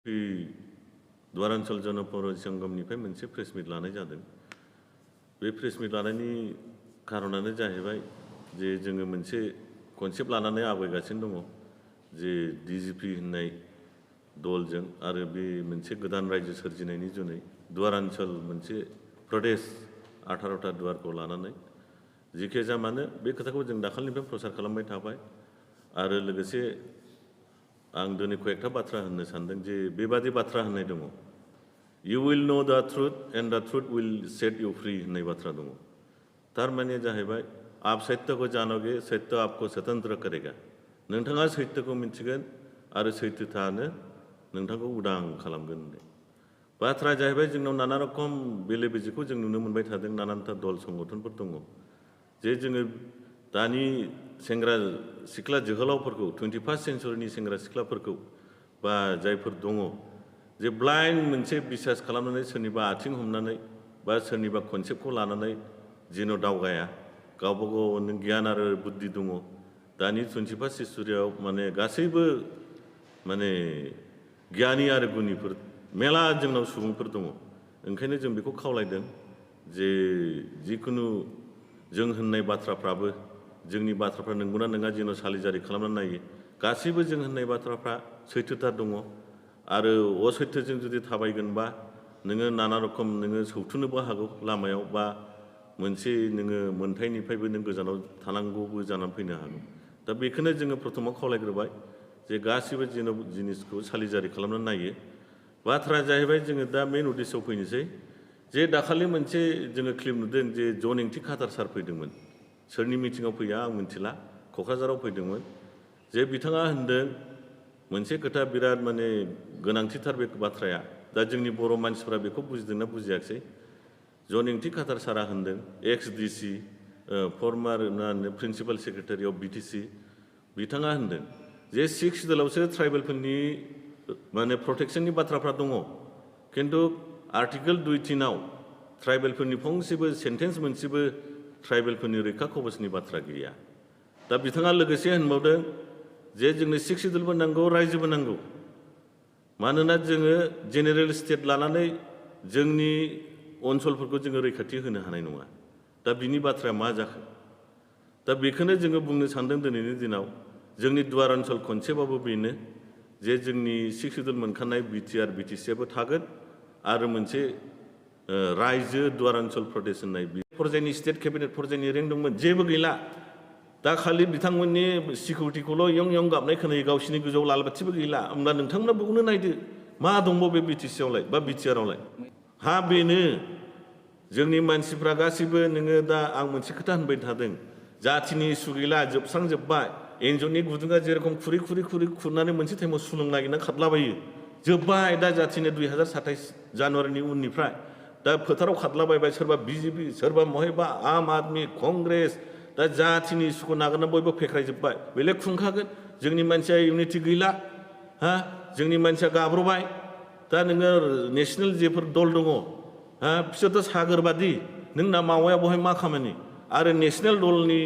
रअनसल जनपद संगमनिफ्राय मोनसे प्रेस मिट लानाय जादों। बे प्रेस मिट लानायनि खारनानो जाहैबाय जे जोङो मोनसे कनसेप्ट लानानै आवगायगासिनो दङ जे डिजिपि होननाय दलजों आरो बे मोनसे गोदान रायजो सोरजिनायनि जुनै रअनसल मोनसे प्रदेश 18टा दुवारखौ लानानै जिखि जाया मानो बे खोथाखौ जों दाखालिनिफ्राय प्रसार खालामबाय थाबाय आरो लोगोसे आं दिनै कयेकटा बाथ्रा होननो सानदों जे बेबादि बाथ्रा होननाय दङ You will know the truth and the truth will set you free होननाय बाथ्रा दङ। थारमाने जाहैबाय आप सत्य को जानोगे सत्य आपको स्वतंत्र करेगा। नोंथाङा सैथोखौ मिन्थिगोन आरो सैथोथानो नोंथांखौ उदां खालामगोन होननाय बाथ्रा जाहैबाय। जोंनाव नाना रखम बेले बेजेखौ जों नुनो मोनबाय थादों। नानानथा दल संगठनफोर दङ जे जोङो दानि सेंग्रा सिख्ला जोहोलावफोरखौ 21st सेन्चुरिनि सेंग्रा सिख्लाफोरखौ बा जायफोर दङ जे ब्लाइन्ड मोनसे बिसास खालामनानै सोरनिबा आथिं हमनानै बा सोरनिबा कनसेप्टखौ लानानै जेन' दावगाया गावबा गाव गियान आरो बुद्धि दङ। दानि 21st सेन्चुरियाव माने गासैबो माने गियानि आरो गुनिफोर मेला जोंनाव सुबुंफोर दङ। ओंखायनो जों बेखौ खावलायदों जे जिखुनु जों होननाय बाथ्राफ्राबो जोंनि बाथ्राफ्रा नंगौना नङा जेन' सालिजारि खालामनानै नायो। गासैबो जों होननाय बाथ्राफ्रा सैथोथा दङ आरो असैथोजों जुदि थाबायगोनबा नोङो नाना रखम नोङो सौथुनोबो हागौ लामायाव बा मोनसे नोङो मोनथायनिफ्रायबो नों गोजानाव थानांगौबो जानानै फैनो हागौ। दा बेखौनो जोङो प्रथमाव खावलायग्रोबाय जे गासिबो जेन' जिनिसखौ सालिजारि खालामनानै नायो। बाथ्राया जाहैबाय जोङो दा मेन उद्देश्यआव फैनोसै जे दाखालि मोनसे जोङो क्लिप नुदों जे जनिंथि खाटार सार फैदोंमोन। सोरनि मिटिङाव फैया आं मिथिला, क'क्राझाराव फैदोंमोन। जे बिथाङा होनदों मोनसे खोथा बिराद माने गोनांथिथार बे बाथ्राया। दा जोंनि बर' मानसिफ्रा बेखौ बुजिदोंना बुजियाखिसै। जनिंथि खाटार सारा होनदों ex DC former principal secretary of BTC बिथाङा होनदों जे 6 सिडुलावसो ट्राइबेलफोरनि माने प्रटेक्शननि बाथ्राफ्रा दङ खिन्थु आर्टिकेल 2(3) ट्राइबेलफोरनि फंसेबो सेन्टेन्स मोनसेबो ट्राइबेलफोरनि रैखा कवचनि बाथ्रा गैया। दा बिथाङा लोगोसे होनबावदों जे जोंनो 6 सिडुलबो नांगौ रायजोबो नांगौ मानोना जोङो जेनेरेल स्टेट लानानै जोंनि ओनसोलफोरखौ जोङो रैखाथि होनो हानाय नङा। दा बिनि बाथ्राया मा जाखो? दा बेखौनो जोङो बुंनो सानदों दिनैनि दिनाव जोंनि रअनसल कनसेप्टआबो बेनो जे जोंनि 6 सिडुल मोनखानाय बिटिआर बिटिसिआबो थागोन आरो मोनसे रायजो रअनसल प्रदेश होननाय पर्यायनि स्टेट केबिनेट पर्यायनि रेंक दंमोन जेबो गैला। दा खालि बिथांमोननि सिकिउरिटिखौल' यं गाबनाय खोनायो, गावसिनि गोजौआव लालबाथिबो गैला। होमब्ला नोंथांमोना बेखौनो नायदो मा दंबावो बे बिटिसिआवलाय बा बिटिआरआवलाय। हा बेनो जोंनि मानसिफ्रा गासिबो नोङो दा आं मोनसे खोथा होनबाय थादों जाथिनि इसु गैला जोबस्रांजोब्बाय। एन्जरनि गुदुङा जेरखम खुरै खुरनानै मोनसे टाइमाव सुलुं नागिरना खारलाबायो जोब्बाय। दा जाथिनि 2027 जानुवारिनि उननिफ्राय दा फोथाराव खारलाबायबाय सोरबा बिजेपि सोरबा महायबा आम आदमि कंग्रेस। दा जाथिनि इसुखौ नागारना बयबो फेख्रायजोब्बाय। बेलेग खुंखागोन जोंनि मानसिया इउनिटि गैला। हा जोंनि मानसिया गाब्रबाय। दा नोङो नेसनेल जेफोर दल दङ हा बिसोरथ' सागोरबादि नोंना मावाया बहाय मा खामानि आरो नेसनेल दलनि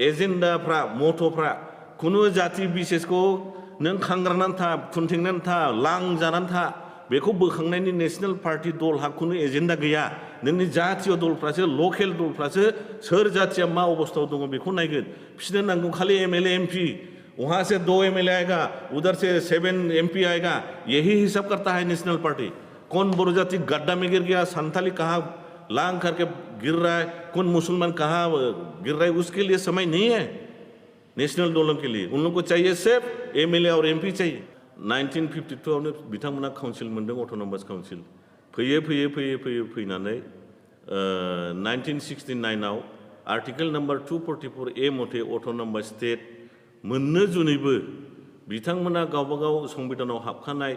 एजेन्डाफ्रा मथ'फ्रा खुनु जाति बिसेसखौ नों खांग्रानानै था खुन्थिंनानै था लांजानानै था बेखौ बोखांनायनि नेसनेल पार्टि दलहा खुनु एजेन्डा गैया। नोंनि जातीय दलफ्रासो लकेल दलफ्रासो सोर जाथिया मा अबस्थायाव दङ बेखौ नायगोन। बिसोरनो नांगौ खालि एमएलए एमपि। वहाँ से 2 एमएलए आएगा उधर से 7 एमपी आएगा। यही हिसाब करता है नेशनल पार्टी। कौन बोरो जाति गड्ढा में गिर गया, संथाली कहाँ लांग करके गिर रहा है, कौन मुसलमान कहाँ गिर रहा है, उसके लिए समय नहीं है नेशनल दलों के लिए। उन लोगों को चाहिए सिर्फ एमएलए और एमपी चाहिए। 1952 बिथांमोना काउन्सिल मोनदों अट'नमास काउन्सिल फैनानै 1969 आर्टिकेल नम्बर 244A मथे अट'नमास स्टेट मोननो जुनैबो बिथांमोना गावबागाव संबिधानाव हाबखानाय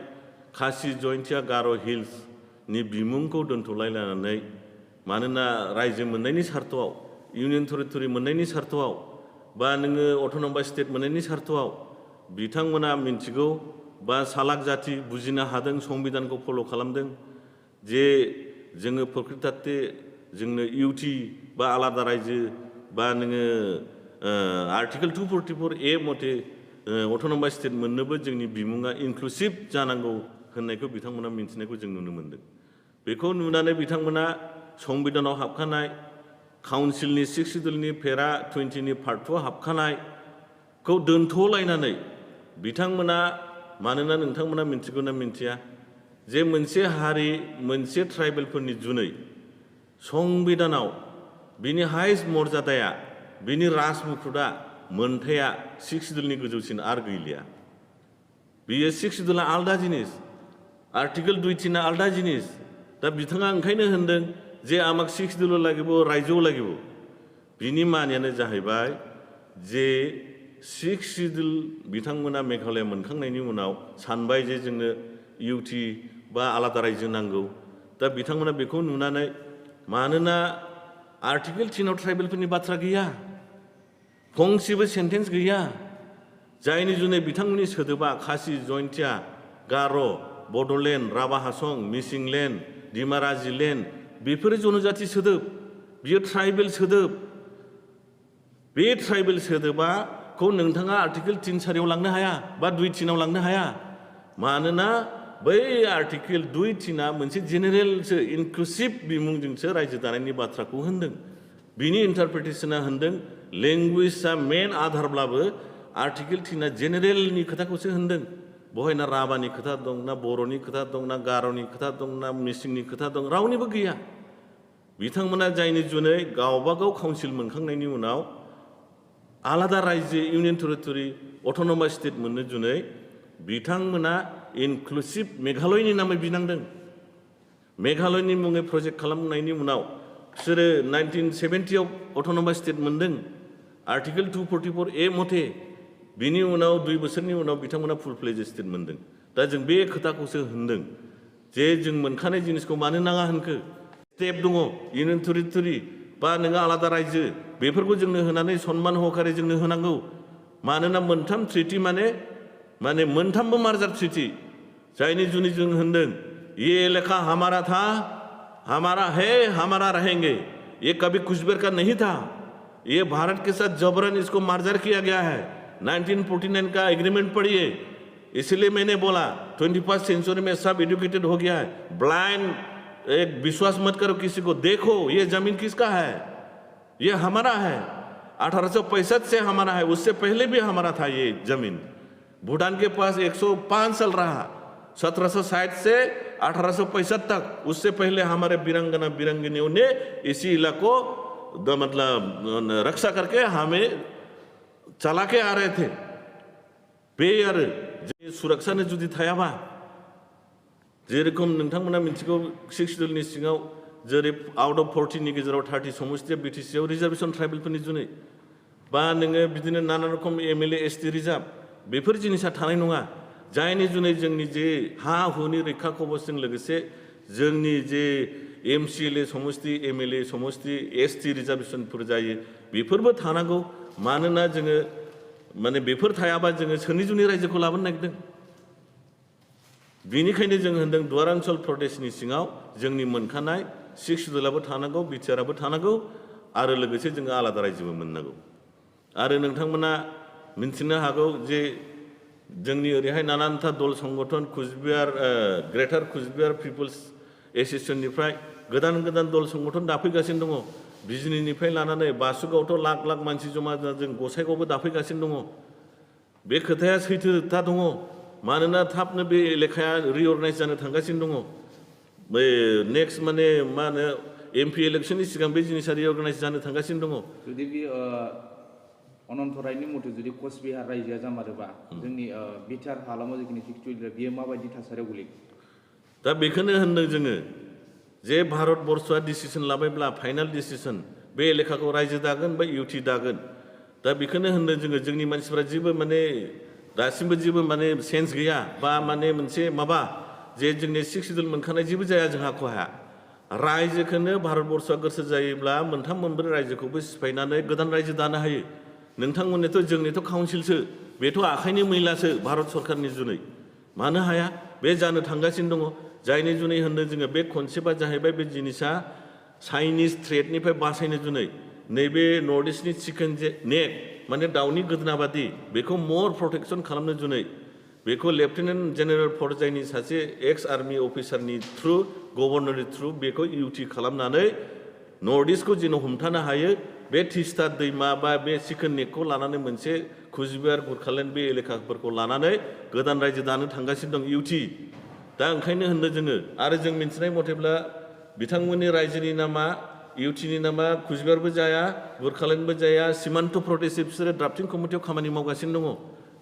खासि जयन्तिया गार' हिल्सनि बिमुंखौ दोनथ'लायनानै मानोना रायजो मोननायनि सार्थआव इउनियन टेरिटरि मोननायनि सार्थआव बा नोङो अट'नमास स्टेट मोननायनि सार्थआव बिथांमोना मिन्थिगौ बा सालाक जाति बुजिनो हादों संबिधानखौ फल' खालामदों जे जोङो प्रकृताते जोंनो इउटि बा आलादा रायजो बा नोङो आर्टिकेल 244A मथे अट'नमास स्टेट मोननोबो जोंनि बिमुङा इनक्लुसिभ जानांगौ होननायखौ बिथांमोना मिन्थिनायखौ जों नुनो मोन्दों। बेखौ नुनानै बिथांमोना संबिधानाव हाबखानाय काउन्सिलनि 6 शिड्युलनि पेरा 20नि पार्ट 2 हाबखानायखौ दोनथ'लायनानै बिथांमोना मानोना नोंथांमोना मिन्थिगौ ना मिन्थिया जे मोनसे हारि मोनसे ट्राइबेलफोरनि जुनै संबिधानाव बिनि हाइस्ट मर्यादाया बिनि राजमुकुटआ मोनथाया 6 शिड्युलनि गोजौसिन आरो गैलिया। बियो 6 शिड्युला आलदा जिनिस, आर्टिकेल 2 आलदा जिनिस। दा बिथाङा ओंखायनो होनदों जे आमाक 6 शिड्युल লাগিব रायजोआव লাগিব। बिनि मानियानो जाहैबाय जे 6 शिड्युल बिथांमोना मेघालया मोनखांनायनि उनाव सानबाय जे जोंनो इउटि बा आलादा रायजो नांगौ। दा बिथांमोना बेखौ नुनानै मानोना आर्टिकेल 3 आव ट्राइबेलफोरनि बाथ्रा गैया, फंसेबो सेन्टेन्स गैया, जायनि जुनै बिथांमोननि सोदोबा खासि, जयन्तिया, गार', बड'लेण्ड, राभा हासं, मिसिंलेण्ड, दिमा राजिलेण्ड बेफोरो जनजाति सोदोब, बियो ट्राइबेल सोदोब। बे ट्राइबेल सोदोबाखौ नोंथाङा आर्टिकेल 3(4) आव लांनो हाया बा 2(3) आव लांनो हाया। मानोना बै आर्टिकेल 2(3) आ मोनसे जेनेरेलसो इनक्लुसिभ बिमुंजोंसो रायजो दानायनि बाथ्राखौ होनदों। बिनि इन्टारप्रिटेसना होनदों लेंगुवेजआ मेन आधारब्लाबो आर्टिकेल 3 आ जेनेरेलनि खोथाखौसो होनदों। बहाय ना राभानि खोथा दं, ना बर'नि खोथा दं, ना गार'नि खोथा दं, ना मिसिंनि खोथा दं, रावनिबो गैया। बिथांमोना जायनि जुनै गावबागाव काउन्सिल मोनखांनायनि उनाव आलादा रायजो इउनियन टेरिटरि अट'नमास स्टेट मोननो जुनै बिथांमोना इनक्लुसिभ मेघालयनि नामै बिनांदों। मेघालयनि मुङै प्रजेक्ट खालामनायनि उनाव बिसोरो 1970 आव अट'नमास स्टेट मोनदों आर्टिकेल 244A मथे। बिनि उनाव 2 बोसोरनि उनाव बिथांमोना फुल फ्लेज स्टेट मोनदों। दा जों बे खोथाखौसो होनदों जे जों मोनखानाय जिनिसखौ मानो नाङा होनखो। स्टेप दङ इउनियन टेरिटरि बा नोङो आलादा रायजो, बेफोरखौ जोंनो होनानै सन्मान हकारे जोंनो होनांगौ। मानोना मोनथाम ट्रिटि माने मोनथामबो मार्जार ट्रिटि, जायनि जुनै जों होनदों ये एलेका हमारा था, हमारा है, हमारा रहेंगे, ये कभी कुचबिहार का नहीं था, ये भारत के साथ जबरन इसको मार्जर किया गया है। 1949 का एग्रीमेंट पढ़िए। इसलिए मैंने बोला 21st सेंचुरी में सब एजुकेटेड हो गया है, ब्लाइंड एक विश्वास मत करो किसी को, देखो ये जमीन किसका है, ये हमारा है। 1865 से हमारा है, उससे पहले भी हमारा था ये जमीन। भूटान के पास 105 साल रहा, 1760 से 1865 तक, उससे पहले हमारे वीरांगना वीरांगनियों ने इसी इलाको मतलब रक्षा करके हमें चला के आ रहे थे। बे आरो सुरक्षानो जुदि थायाबा जेरखम नोंथांमोना मिथिगौ 6 शिड्युलनि सिङाव जेरै आउट अफ 40 नि गेजेराव 30 समस्तिया बिटिसिआव रिजार्भेसन ट्राइबेलफोरनि जुनै बा नोङो बिदिनो नाना रखम एमएलए एसटि रिजार्भ बेफोर जिनिसा थानाय नङा। जायनि जुनै जोंनि जे हा हुनि रैखा खबरजों लोगोसे जोंनि जे एमसिएलए समस्ति, एमएलए समस्ति, एसटि रिजार्भेसनफोर जायो, बेफोरबो थानांगौ। मानोना जोङो बेफोर थायाबा जोङो सोरनि जुनै रायजोखौ लाबोनो नागिरदों। बिनिखायनो जों होनदों रअनसल प्रदेशनि सिङाव जोंनि मोनखानाय 6 शिड्युलाबो थानांगौ, बिटिआरआबो थानांगौ, आरो लोगोसे जोङो आलादा रायजोबो मोननांगौ। आरो नोंथांमोना मिन्थिनो हागौ जे जोंनि ओरैहाय नानानथा दल संगठन कुचबिहार ग्रेटार कुचबिहार पिपल्स एस'सिएशननिफ्राय गोदान गोदान दल संगठन दाफैगासिनो दङ। बिजिनिनिफ्राय लानानै बासुगावथ' लाख लाख मानसि जमा जों गसाइगावबो दाफैगासिनो दङ। बे खोथाया सैथोथा दङ। मानोना थाबनो बे एलेखाया रिअर्गानाइज जानो थांगासिनो दङ। बे नेक्स्ट मा होनो एमपि इलेक्सननि सिगां बे जिनिसा रिअर्गानाइज जानो थांगासिनो दङ। जुदि बे अनन्तरायनि मथे जुदि कचबिहार रायजोआ जामारोबा जोंनि बिटिआर हालामाव जिखिनि फिक्ट'रिया बियो माबायदि थासारियाव गोलैगोन? दा बेखौनो होनदों जोङो जे भारतबर्षआ डिसिसन लाबायब्ला फाइनाल डिसिसन बे एलेखाखौ रायजो दागोन बा इउटि दागोन। दा बेखौनो होनदों जोङो जोंनि मानसिफ्रा जेबो दासिमबो जेबो सेन्स गैया बा मोनसे माबा जे जोंनि 6 शिड्युल मोनखानाय जेबो जाया जोंहा खहा। रायजोखौनो भारतबर्षआ गोसो जायोब्ला मोनथाम मोनब्रै रायजोखौबो सिफायनानै गोदान रायजो दानो हायो। नोंथांमोननिथ' जोंनिथ' काउन्सिलसो, बेथ' आखाइनि मैलासो भारत सरकारनि जुनै। मानो हाया? बे जानो थांगासिनो दङ। जायनि जुनै होनदों जोङो बे कनसेप्टआ जाहैबाय बे जिनिसा चाइनिज थ्रेडनिफ्राय बासायनो जुनै नैबे नर्थ इस्टनि चिकेन नेक दाउनि गोदोना बादि बेखौ मर प्रटेक्सन खालामनो जुनै बेखौ लेफ्टिनेन्ट जेनेरेल पर्जायनि सासे एक्स आर्मि अफिसारनि थ्रु गभर्नरनि थ्रु बेखौ इउटि खालामनानै नर्थ इस्टखौ जेन' हमथानो हायो बे तिस्ता दैमा बा बे चिकेन नेकखौ लानानै मोनसे कुचबिहार गुरखालेन्ड बे एलेकाफोरखौ लानानै गोदान रायजो दानो थांगासिनो दं इउटि दा ओंखायनो होनदों जोङो आरो जों मिन्थिनाय मथेब्ला बिथांमोननि रायजोनि नामा इउटिनि नामा कुचबिहारबो जाया गुरखालेन्डबो जाया सीमान्त प्रदेशै बिसोरो ड्राफ्टिं कमिटियाव खामानि मावगासिनो दङ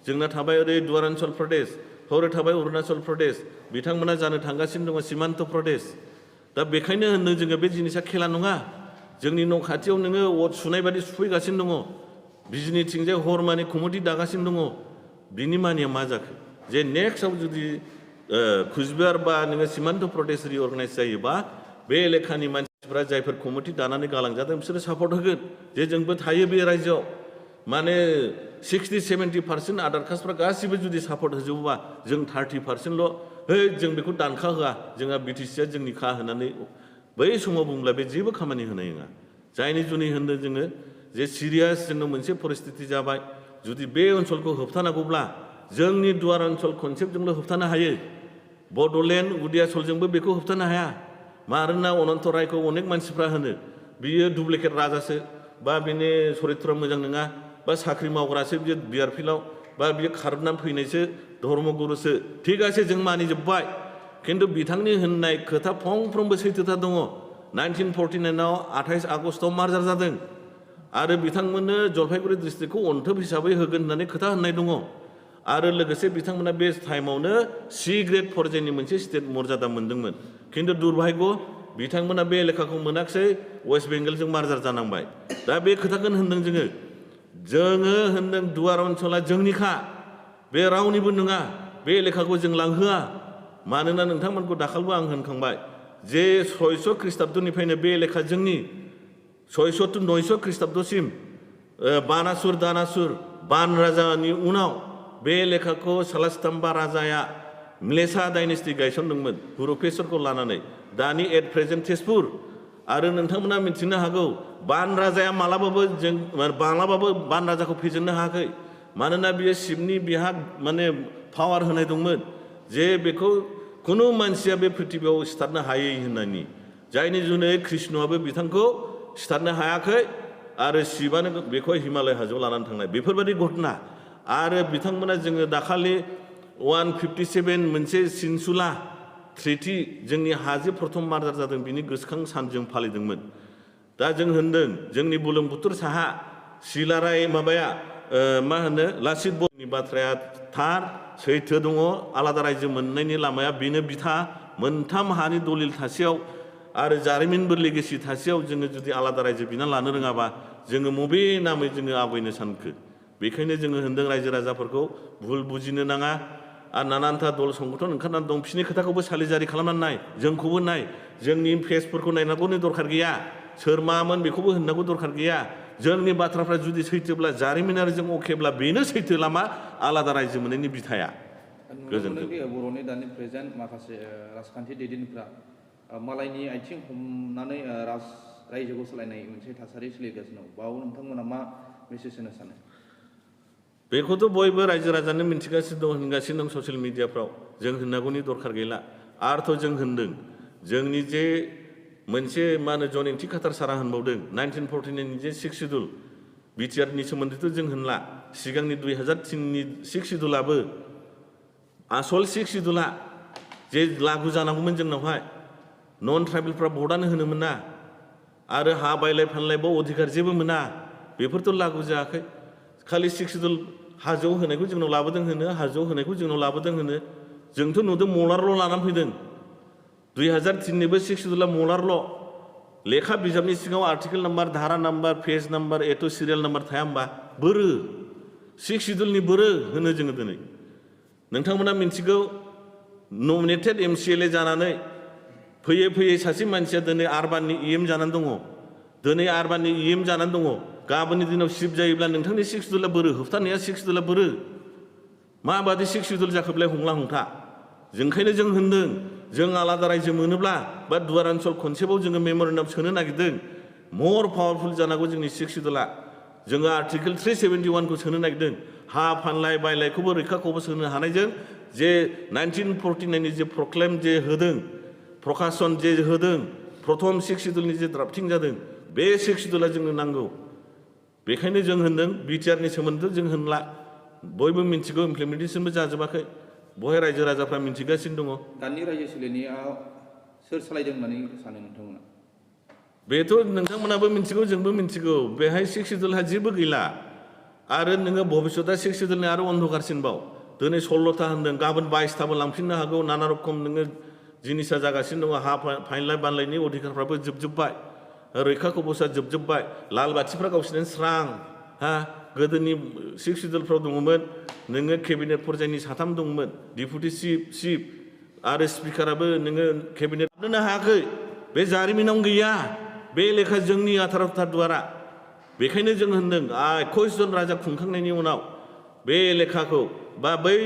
जोंना थाबाय ओरै रअनसल प्रदेश हरै थाबाय अरुणाचल प्रदेश बिथांमोना जानो थांगासिनो दङ सीमान्त प्रदेश दा बेखायनो होनदों जोङो बे जिनिसा खेला नङा जोंनि न' खाथियाव नोङो अर सुनाय बादि सुफैगासिनो दङ बिजनिथिंजाय हर माने कमिटि दागासिनो दङ बिनि मानिया मा जाखो जे नेक्स्टआव जुदि कुचबिहार बा नोङो सीमान्त प्रदेश रिअर्गानाइज जायोबा बे एलेकानि मानसिफ्रा जायफोर कमिटि दानानै गालांजादों बिसोरो सापर्ट होगोन जे जोंबो थायो बे रायजोआव माने 60-70% आदार कास्टफ्रा गासिबो जुदि सापर्ट होजोबोबा जों 30%ल' जों बेखौ दानखा होआ जोंहा बिटिसिआ जोंनि खा होनानै बै समाव बुंब्ला बे जेबो खामानि होनाय नङा जायनि जुनै होनदों जोङो जे सिरियास जोंनाव मोनसे परिस्थिति जाबाय जुदि बे ओनसोलखौ होबथानांगौब्ला जोंनि दुवार ओनसोल कनसेप्टजोंल' होबथानो हायो बड'लेण्ड उदियाचलजोंबो बेखौ होबथानो हाया मानोना अनन्त रायखौ अनेक मानसिफ्रा होनो बियो डुप्लिकेट राजासो बा बिनि सरित्र मोजां नङा बा साख्रि मावग्रासो बियो बिआर फिल्डआव बा बियो खारनानै फैनायसो धर्मगुरुसो थिग আছে जों मानिजोब्बाय खिन्थु बिथांनि होननाय खोथा फंफ्रोमबो सैथोथा दङ 1949आव 28 आगस्टआव मार्जार जादों आरो बिथांमोननो जलपाइगुरि डिस्ट्रिक्टखौ अनथोब हिसाबै होगोन होननानै खोथा होननाय दङ आरो लोगोसे बिथांमोना बे टाइमावनो सि ग्रेड पर्जायनि मोनसे स्टेट मर्यादा मोनदोंमोन खिन्थु दुर्भाग्य बिथांमोना बे एलेकाखौ मोनाखिसै वेस्ट बेंगलजों मार्जार जानांबाय दा बे खोथाखौनो होनदों जोङो होनदों दुवार ओनसोला जोंनिखा बे रावनिबो नङा बे एलेकाखौ जों लांहोआ मानोना नोंथांमोनखौ दाखालबो आं होनखांबाय जे 600 ख्रीष्टाब्दनिफ्रायनो बे एलेका जोंनि 600 to 900 ख्रीष्टाब्दसिम बानासुर दानासुर बान राजानि उनाव बे एलेकाखौ सालास्ताम्बा राजाया म्लेसा डाइनेस्टि गायसनदोंमोन हुरुपेश्वरखौ लानानै दानि एट प्रेजेन्ट तेजपुर आरो नोंथांमोना मिथिनो हागौ बान राजाया मालाबाबो बान राजाखौ फेजेननो हायाखै मानोना बियो शिबनि बिहा माने पावार होनाय दंमोन जे बेखौ खुनु मानसिया बे पृथ्वीयाव सिथारनो हायै होननानै जायनि जुनै कृष्णआबो बिथांखौ सिथारनो हायाखै आरो शिबानो बेखौ हिमालय हाजोआव लानानै थांनाय बेफोरबायदि घटना आरो बिथांमोना जोङो दाखालि 157 मोनसे सिनसुला ट्रिटि जोंनि हाजो प्रथम मार्जार जादों बिनि गोसोखां सान जों फालिदोंमोन दा जों होनदों जोंनि बुरलुंबुथुर साहा सिलाराय माबाया मा होनो लाचित बरफुकननि बाथ्राया थार सैथो दङ आलादा रायजो मोननायनि लामाया बेनो बिथा मोनथाम हानि दलिल थासेयाव आरो जारिमिनबो लेगेसि थासेयाव जोङो जुदि आलादा रायजो बिना लानो रोङाबा जोङो मबे नामै जोङो आवगायनो सानखो बेखायनो जोङो होनदों रायजो राजाफोरखौ भुल बुजिनो नाङा आरो नानानथा दल संगठन ओंखारनानै दं बिसोरनि खोथाखौबो सालिजारि खालामनानै नाय जोंखौबो नाय जोंनि फेसफोरखौ नायनांगौनि दरखार गैया सोर मामोन बेखौबो होननांगौ दरखार गैया जोंनि बाथ्राफ्रा जुदि सैथोब्ला जारिमिनारिजों अकेब्ला बेनो सैथो लामा आलादा रायजो मोननायनि बिथाया गोजोन्थों बर'नि दानि प्रेजेन्ट माखासे राजखान्थि दैदेनग्रा मालायनि आथिं हमनानै रायजोखौ सालायनाय मोनसे थासारि सोलिगासिनो दं बाव नोंथांमोना मा मेसेज होनो सानो बेखौथ' बयबो रायजो राजानो मिन्थिगासिनो दं होनगासिनो दं ससियेल मिडियाफ्राव जों होननांगौनि दरखार गैला आरोथ' जों होनदों जोंनि जे मोनसे मा होनो जन एन्टि खाटार सारा होनबावदों 1949नि जे 6 शिड्युल बिटिआरनि सोमोन्दैथ' जों होनला सिगांनि 2003नि 6 शिड्युलाबो आसल 6 शिड्युला जे लागु जानांगौमोन जोंनावहाय नन ट्राइबेलफ्रा भटआनो होनो मोना आरो हा बायलाय फानलायबाव अधिकार जेबो मोना बेफोरथ' लागु जायाखै खालि 6 शिड्युल हाजोआव होनायखौ जोंनाव लाबोदों होनो हाजोआव होनायखौ जोंनाव लाबोदों होनो जोंथ' नुदों मलारल' लानानै फैदों 2003निबो 6 शिड्युला मलारल' लेखा बिजाबनि सिङाव आर्टिकेल नाम्बार धारा नाम्बार पेज नाम्बार एथ' सिरियाल नाम्बार थाया होमबा बोरो 6 शिड्युलनि बोरो होनो जोङो दिनै नोंथांमोना मिन्थिगौ नमिनेटेड MCLA जानानै फैयै फैयै सासे मानसिया दिनै आरबाननि EM जानानै दङ दिनै आरबाननि EM जानानै दङ गाबोननि दिनाव सिफ जायोब्ला नोंथांनि 6 शिड्युला बोरो होबथानाया 6 शिड्युला बोरो माबादि 6 शिड्युल जाखोब्लाय हंला हंथा जोंखायनो जों होनदों जों आलादा रायजो मोनोब्ला बा दुवार ओनसोल कनसेप्टआव जोङो मेम'रेन्डाम सोनो नागिरदों मर पावारफुल जानांगौ जोंनि 6 शिड्युला जोङो आर्टिकेल 371 खौ सोनो नागिरदों हा फानलाय बायलायखौबो रैखाखौबो सोनो हानायजों जे 1949 जे प्रक्लेम जे होदों प्रकाशन जे होदों प्रथम 6 शिड्युलनि जे ड्राफ्टिं जादों बे 6 शिड्युला जोंनो नांगौ बेखायनो जों होनदों बिटिआरनि सोमोन्दै जों होनला बयबो मिन्थिगौ इमप्लिमेन्टेशनबो जाजोबाखै बहाय रायजो राजाफ्रा मिन्थिगासिनो दङ दानि रायजो सोलिनाया सोर सालायदों होननानै सानो नोंथांमोना बेथ' नोंथांमोनाबो मिन्थिगौ जोंबो मिन्थिगौ बेहाय 6 शिड्युलहा जेबो गैला आरो नोङो भबिष्यता 6 शिड्युलनि आरो अन्धकारसिनबाव दिनै 16था होनदों गाबोन 22थाबो लांफिननो हागौ नाना रखम नोङो जिनिसा जागासिनो दङ हा फाइनलाय बानलायनि अधिकारफ्राबो जोबजोब्बाय रैखा कबचा जोबजोब्बाय लाल बाथिफ्रा गावसिनानो स्रां हा गोदोनि 6 शिड्युलफ्राव दङमोन नोङो केबिनेट पर्यायनि 3 दंमोन डिपुटि चिफ आरो स्पिकाराबो नोङो केबिनेट हाबनोनो हायाखै बे जारिमिनाव गैया बे लेखा जोंनि 18था द्वारा बेखायनो जों होनदों 21 जन राजा खुंखांनायनि उनाव बे लेखाखौ बा बै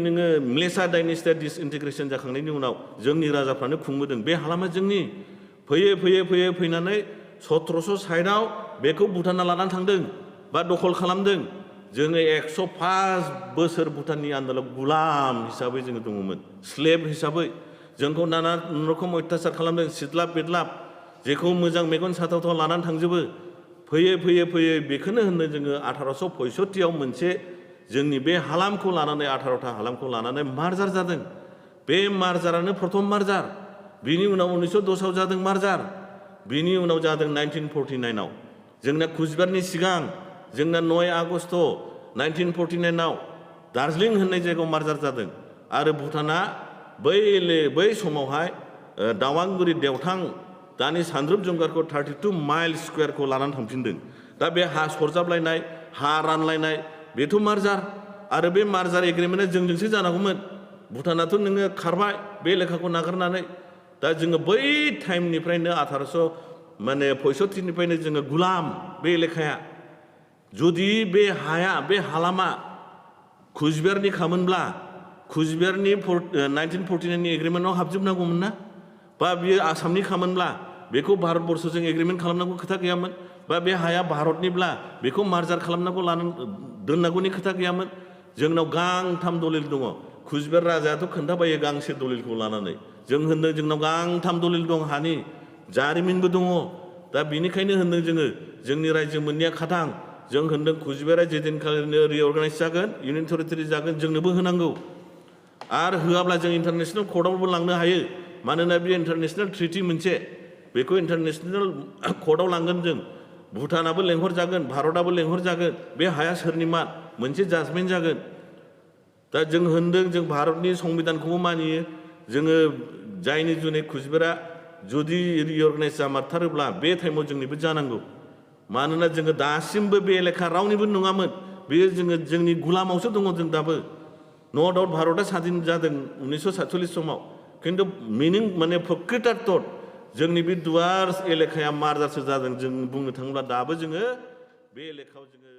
नोङो म्लेसा डाइनेस्टिया डिसइन्टिग्रेसन जाखांनायनि उनाव जोंनि राजाफ्रानो खुंबोदों बे हालामा जोंनि फैयै फैनानै 1760आव बेखौ भुटाना लानानै थांदों बा दखल खालामदों जोङो 105 बोसोर भुटाननि आन्दालाव गुलाम हिसाबै जोङो दङमोन स्लेभ हिसाबै जोंखौ नाना रखम अत्याचार खालामदों सिदलाब बेदलाब जेखौ मोजां मेगन साथावथाव लानानै थांजोबो फैयै बेखौनो होनो जोङो 1865आव मोनसे जोंनि बे हालामखौ लानानै 18था हालामखौ लानानै मार्जार जादों बे मार्जारानो प्रथम मार्जार बिनि उनाव 1910आव जादों मार्जार बिनि उनाव जादों 1949आव जोंना कुचबिहारनि सिगां जोंना 9 आगस्ट 1949आव दार्जिलिं होननाय जायगायाव मार्जार जादों आरो भुटाना बै समावहाय दावांगुरि देवथां दानि सानद्रुप जंगारखौ 32 माइल स्कुवेरखौ लानानै थांफिनदों दा बे हा सरजाबलायनाय हा रानलायनाय बेथ' मार्जार आरो बे मार्जार एग्रिमेन्टआ जोंजोंसो जानांगौमोन भुटानाथ' नोङो खारबाय बे लेखाखौ नागारनानै दा जोङो बै टाइमनिफ्रायनो 1865निफ्रायनो जोङो गुलाम बे लेखाया जुदि बे हाया बे हालामा कुचबिहारनि खामोनब्ला कुचबिहारनि 1949नि एग्रिमेन्टआव हाबजोबनांगौमोन ना बा बियो आसामनि खामोनब्ला बेखौ भारतबर्षजों एग्रिमेन्ट खालामनांगौ खोथा गैयामोन बा बे हाया भारतनिब्ला बेखौ मार्जार खालामनांगौ दोननांगौनि खोथा गैयामोन जोंनाव गांथाम दलिल दङ कुचबिहार राजायाथ' खोन्थाबायो गांसे दलिलखौ लानानै जों होनदों जोंनाव गांथाम दलिल दं हानि जारिमिनबो दङ दा बिनिखायनो होनदों जोङो जोंनि रायजो मोननाया खाथां जों होनदों कुचबिहारा जेदिनखालिनो रिअर्गानाइज जागोन इउनियन टेरिटरि जागोन जोंनोबो होनांगौ आरो होआब्ला जों इन्टारनेशनेल कर्टआवबो लांनो हायो मानोना बे इन्टारनेशनेल ट्रिटि मोनसे बेखौ इन्टारनेशनेल कर्टआव लांगोन जों भुटानाबो लेंहरजागोन भारतआबो लेंहरजागोन बे हाया सोरनि मा मोनसे जाजमेन्ट जागोन दा जों होनदों जों भारतनि संबिधानखौबो मानियो जोङो जायनि जुनै कुचबिहारा जुदि रिअर्गानाइज जामारथारोब्ला बे टाइमाव जोंनिबो जानांगौ मानोना जोङो दासिमबो बे लेखा रावनिबो नङामोन बेयो जोंनि गुलामावसो दङ जों दाबो नो डाउट भारतआ स्वाधीन जादों 1947 समाव खिन्थु मिनिं माने प्रकृतार्थ जोंनि बे दुवार एलेखाया मार्जारसो जादों जों बुंनो थाङोब्ला दाबो जोङो बे एलेखायाव जोङो